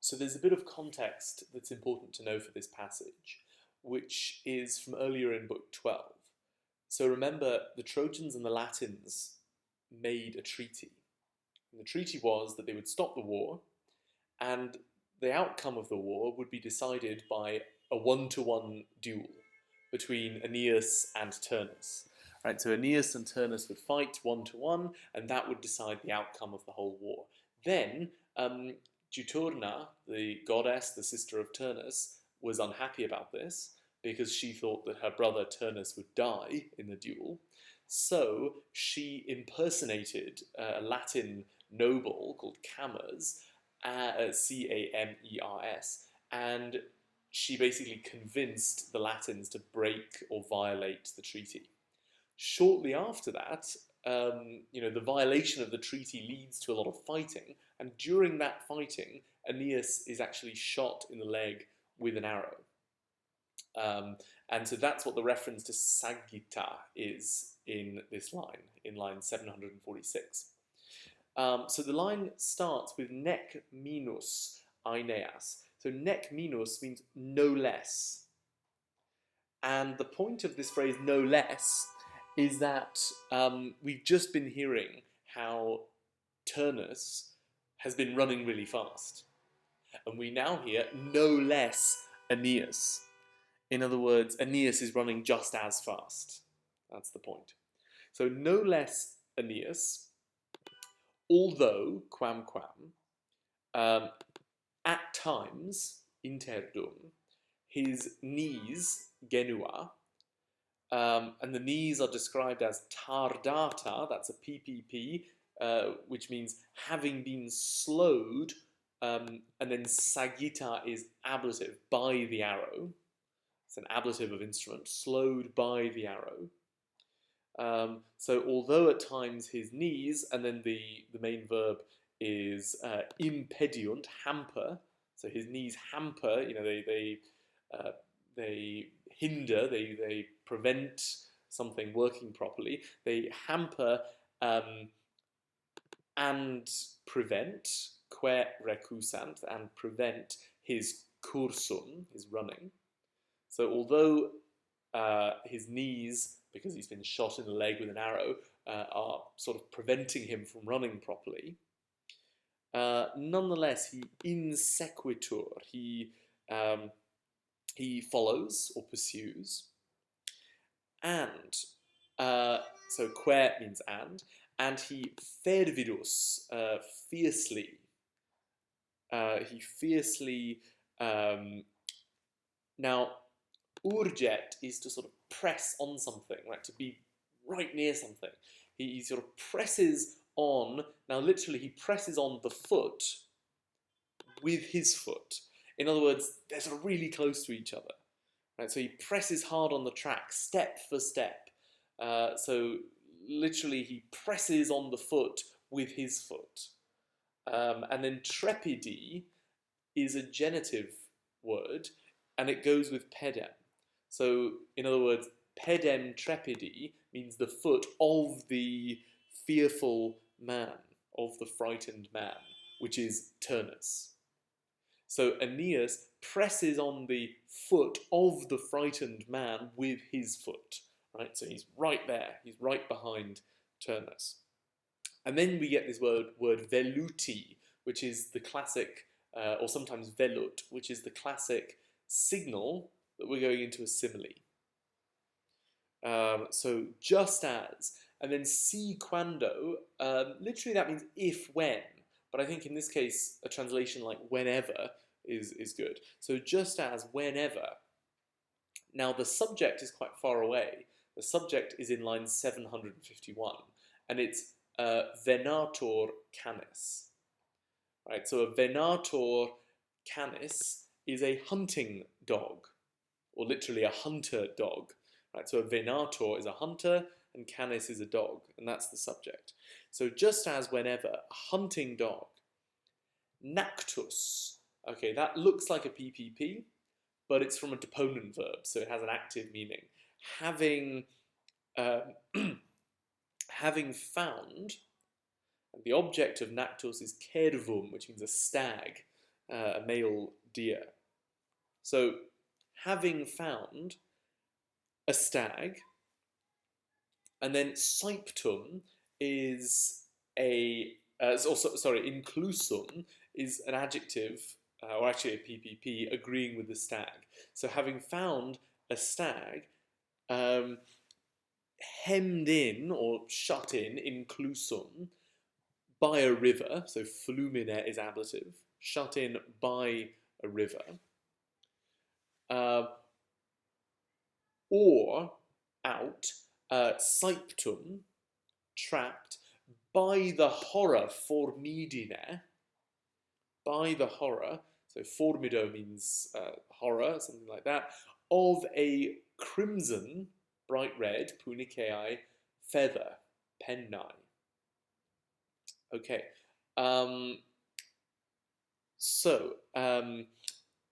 So there's a bit of context that's important to know for this passage, which is from earlier in Book 12. So remember, the Trojans and the Latins made a treaty. And the treaty was that they would stop the war, and the outcome of the war would be decided by a one-to-one duel between Aeneas and Turnus. Right, so Aeneas and Turnus would fight one-to-one, and that would decide the outcome of the whole war. Then, Juturna, the goddess, the sister of Turnus, was unhappy about this because she thought that her brother Turnus would die in the duel. So she impersonated a Latin noble called Camers, Camers, and she basically convinced the Latins to break or violate the treaty. Shortly after that, the violation of the treaty leads to a lot of fighting, and during that fighting, Aeneas is actually shot in the leg with an arrow. And so that's what the reference to Sagitta is in this line, in line 746. So the line starts with nec minus Aeneas. So nec minus means no less. And the point of this phrase, no less, is that we've just been hearing how Turnus has been running really fast. And we now hear no less Aeneas. In other words, Aeneas is running just as fast. That's the point. So no less Aeneas, although, at times, interdum, his knees, genua, and the knees are described as tardata, that's a PPP, which means having been slowed, and then sagita is ablative, by the arrow. It's an ablative of instrument, slowed by the arrow. So although at times his knees, and then the main verb is impediunt, hamper, so his knees hamper, they hinder, they prevent something working properly. They hamper and prevent, quae recusant, and prevent his cursum, his running. So although his knees, because he's been shot in the leg with an arrow, are sort of preventing him from running properly, nonetheless, he insequitur, he follows or pursues, and so quae means and he fervidus, fiercely. He fiercely. Now, urget is to sort of press on something, right? To be right near something. He sort of presses on. Now, literally, he presses on the foot with his foot. In other words, they're sort of really close to each other. Right? So he presses hard on the track, step for step. So literally, he presses on the foot with his foot. And then trepidi is a genitive word, and it goes with pedem. So, in other words, pedem trepidi means the foot of the fearful man, of the frightened man, which is Turnus. So Aeneas presses on the foot of the frightened man with his foot, right? So he's right there, he's right behind Turnus. And then we get this word veluti, which is the classic, or sometimes velut, which is the classic signal that we're going into a simile. So just as, and then si quando, literally that means if when, but I think in this case a translation like whenever is good. So just as, whenever. Now the subject is quite far away. The subject is in line 751, and it's venator canis. Right, so a venator canis is a hunting dog, or literally a hunter dog. Right, so a venator is a hunter, and canis is a dog, and that's the subject. So just as, whenever, a hunting dog. Nactus. Okay, that looks like a PPP, but it's from a deponent verb, so it has an active meaning. Having found, and the object of nactus is cervum, which means a stag. a male deer. So, having found a stag, and then Saiptum is also, sorry, inclusum is an adjective, or actually a PPP, agreeing with the stag. So having found a stag, hemmed in or shut in, inclusum, by a river, so flumine is ablative, shut in by a river, or out, saiptum, trapped, by the horror formidine, by the horror, so formido means horror, something like that, of a crimson, bright red, punicei, feather, pennae. Okay,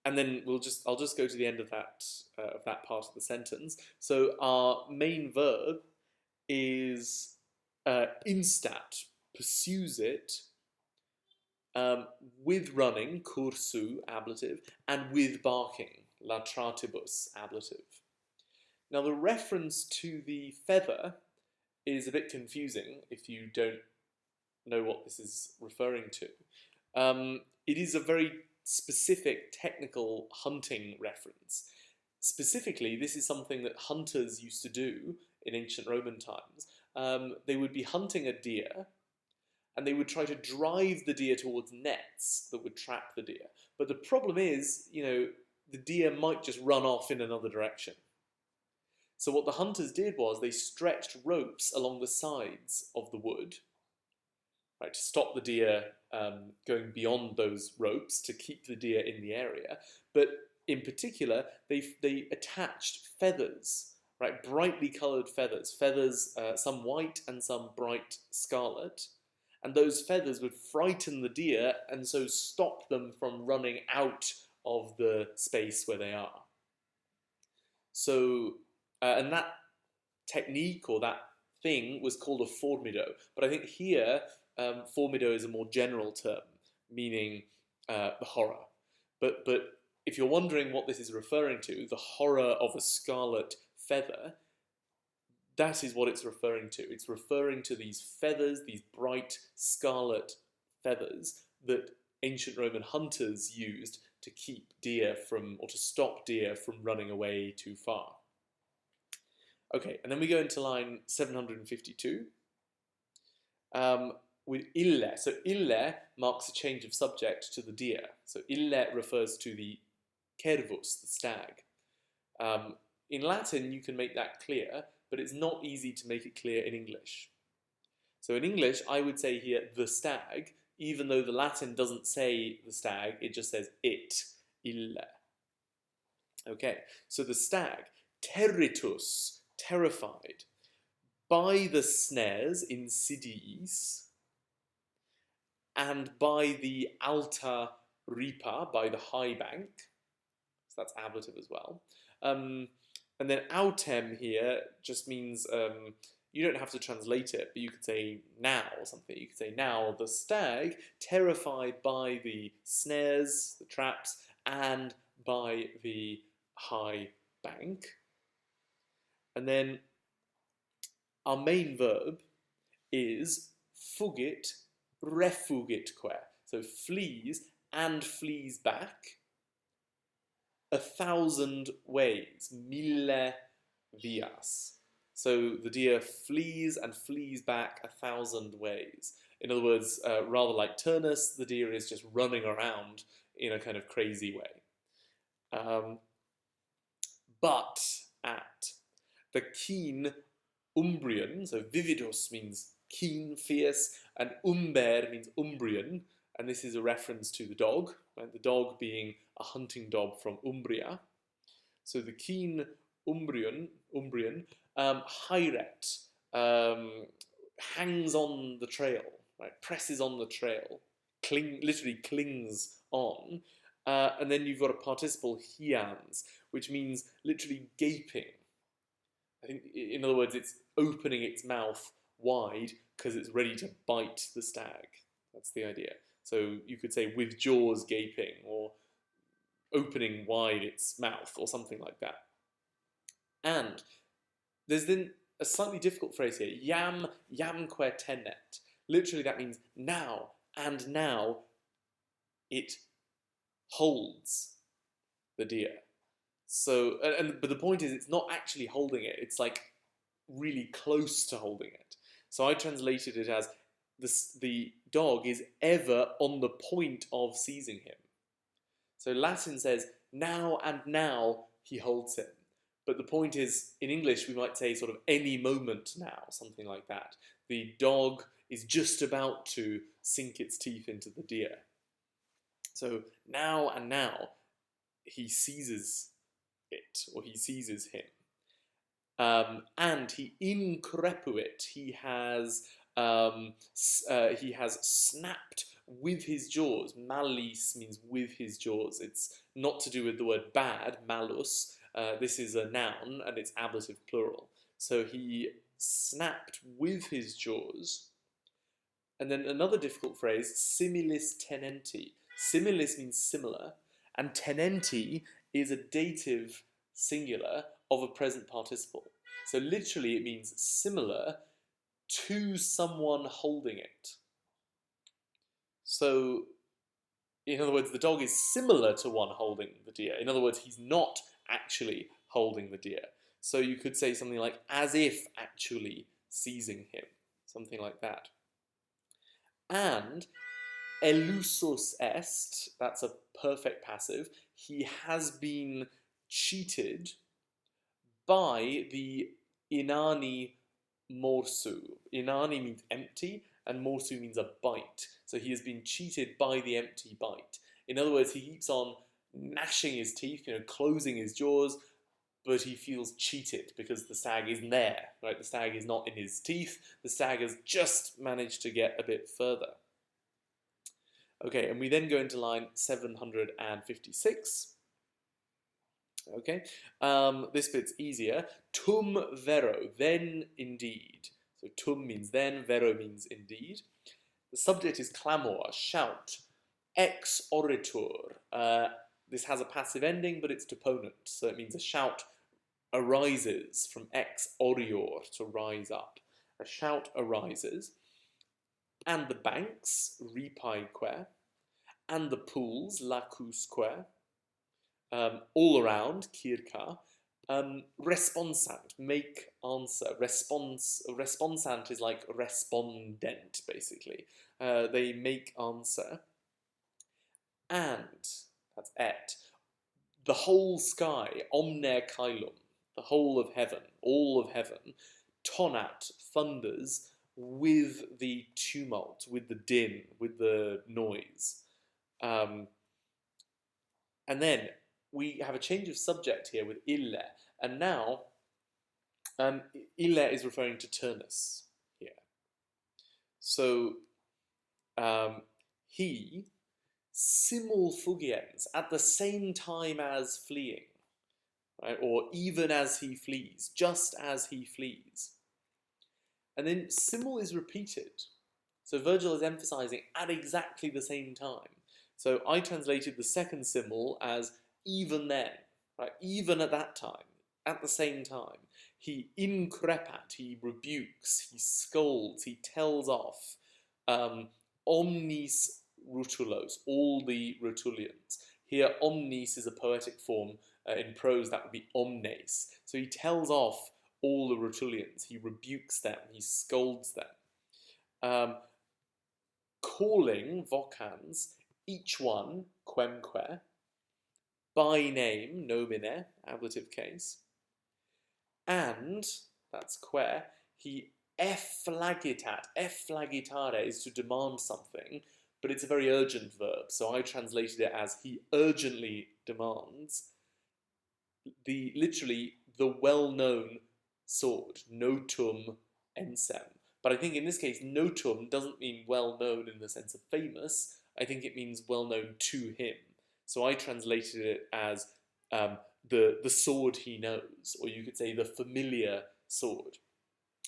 and then I'll just go to the end of that part of the sentence. So our main verb is instat, pursues it, with running, cursu, ablative, and with barking, latratibus, ablative. Now the reference to the feather is a bit confusing if you don't know what this is referring to. It is a very specific technical hunting reference. Specifically, this is something that hunters used to do in ancient Roman times. They would be hunting a deer, and they would try to drive the deer towards nets that would trap the deer. But the problem is, the deer might just run off in another direction. So what the hunters did was they stretched ropes along the sides of the wood, right, to stop the deer going beyond those ropes, to keep the deer in the area. But in particular, they attached feathers, right, brightly coloured feathers, some white and some bright scarlet. And those feathers would frighten the deer and so stop them from running out of the space where they are. So, and that technique or that thing was called a formido. But I think here, formido is a more general term, meaning the horror. But if you're wondering what this is referring to, the horror of a scarlet feather, that is what it's referring to. It's referring to these feathers, these bright scarlet feathers that ancient Roman hunters used to keep deer from, or to stop deer from running away too far. Okay, and then we go into line 752 with ille. So ille marks a change of subject to the deer. So ille refers to the cervus, the stag. In Latin, you can make that clear, but it's not easy to make it clear in English. So in English, I would say here the stag, even though the Latin doesn't say the stag, it just says it, ille. Okay, so the stag, territus, terrified, by the snares, insidiis, and by the alta ripa, by the high bank, so that's ablative as well. And then autem here just means, you don't have to translate it, but you could say now or something. You could say now the stag, terrified by the snares, the traps, and by the high bank. And then our main verb is fugit, refugitque. So flees and flees back 1,000 ways, mille vias. So the deer flees and flees back 1,000 ways. In other words, rather like Turnus, the deer is just running around in a kind of crazy way. But at the keen Umbrian, so vividus means keen, fierce, and umber means Umbrian, and this is a reference to the dog, right? The dog being a hunting dog from Umbria. So the keen Umbrian, hyret, hangs on the trail, right? Presses on the trail, literally clings on. And then you've got a participle hians, which means literally gaping. I think, in other words, it's opening its mouth wide because it's ready to bite the stag. That's the idea. So you could say with jaws gaping, or opening wide its mouth, or something like that. And there's then a slightly difficult phrase here, yamque tenet. Literally that means now, and now it holds the deer. So, but the point is, it's not actually holding it. It's like really close to holding it. So I translated it as the dog is ever on the point of seizing him. So Latin says now and now he holds him. But the point is, in English, we might say sort of any moment now, something like that. The dog is just about to sink its teeth into the deer. So now and now he seizes it, or he seizes him. And he increpuit, he has snapped with his jaws. Malis means with his jaws. It's not to do with the word bad, malus. This is a noun, and it's ablative plural. So he snapped with his jaws. And then another difficult phrase, similis tenenti. Similis means similar, and tenenti is a dative singular of a present participle. So literally it means similar to someone holding it. So, in other words, the dog is similar to one holding the deer. In other words, he's not actually holding the deer. So you could say something like, as if actually seizing him. Something like that. And elusus est, that's a perfect passive, he has been cheated by the inani morsu. Inani means empty, and morsu means a bite. So he has been cheated by the empty bite. In other words, he keeps on gnashing his teeth, closing his jaws, but he feels cheated because the stag isn't there, right? The stag is not in his teeth. The stag has just managed to get a bit further. Okay, and we then go into line 756. Okay, this bit's easier. Tum vero, then indeed. So tum means then, vero means indeed. The subject is clamor, shout. Ex oritur. This has a passive ending, but it's deponent, so it means a shout arises from ex orior, to rise up. A shout arises. And the banks, ripaique, and the pools, lacusque, all around, kirka, responsant, make answer. Responsant is like respondent, basically. They make answer. And, that's et, the whole sky, omne caelum, the whole of heaven, all of heaven, tonat, thunders, with the tumult, with the din, with the noise. And then we have a change of subject here with ille, and now ille is referring to Turnus here. So he simul fugiens, at the same time as fleeing, right? Or even as he flees, just as he flees. And then simul is repeated. So Virgil is emphasizing at exactly the same time. So I translated the second simul as even then, right? Even at that time, at the same time. He increpat, he rebukes, he scolds, he tells off omnis rutulos, all the rutulians. Here, omnis is a poetic form. In prose, that would be omnes. So he tells off all the rutulians. He rebukes them. He scolds them. Calling, vocans, each one, quemque, by name, nomine, ablative case. And, that's que, he efflagitat. Efflagitare is to demand something, but it's a very urgent verb, so I translated it as he urgently demands literally the well-known sword, notum ensem. But I think in this case, notum doesn't mean well-known in the sense of famous. I think it means well-known to him. So I translated it as the sword he knows, or you could say the familiar sword.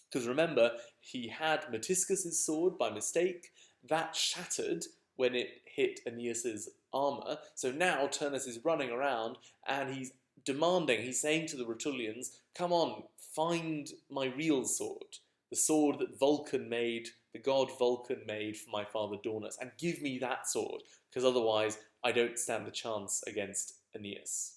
Because remember, he had Metiscus' sword by mistake. That shattered when it hit Aeneas's armour. So now Turnus is running around and he's demanding, he's saying to the Rutulians, come on, find my real sword, the sword that Vulcan made, the god Vulcan made for my father Daunus, and give me that sword, because otherwise I don't stand a chance against Aeneas.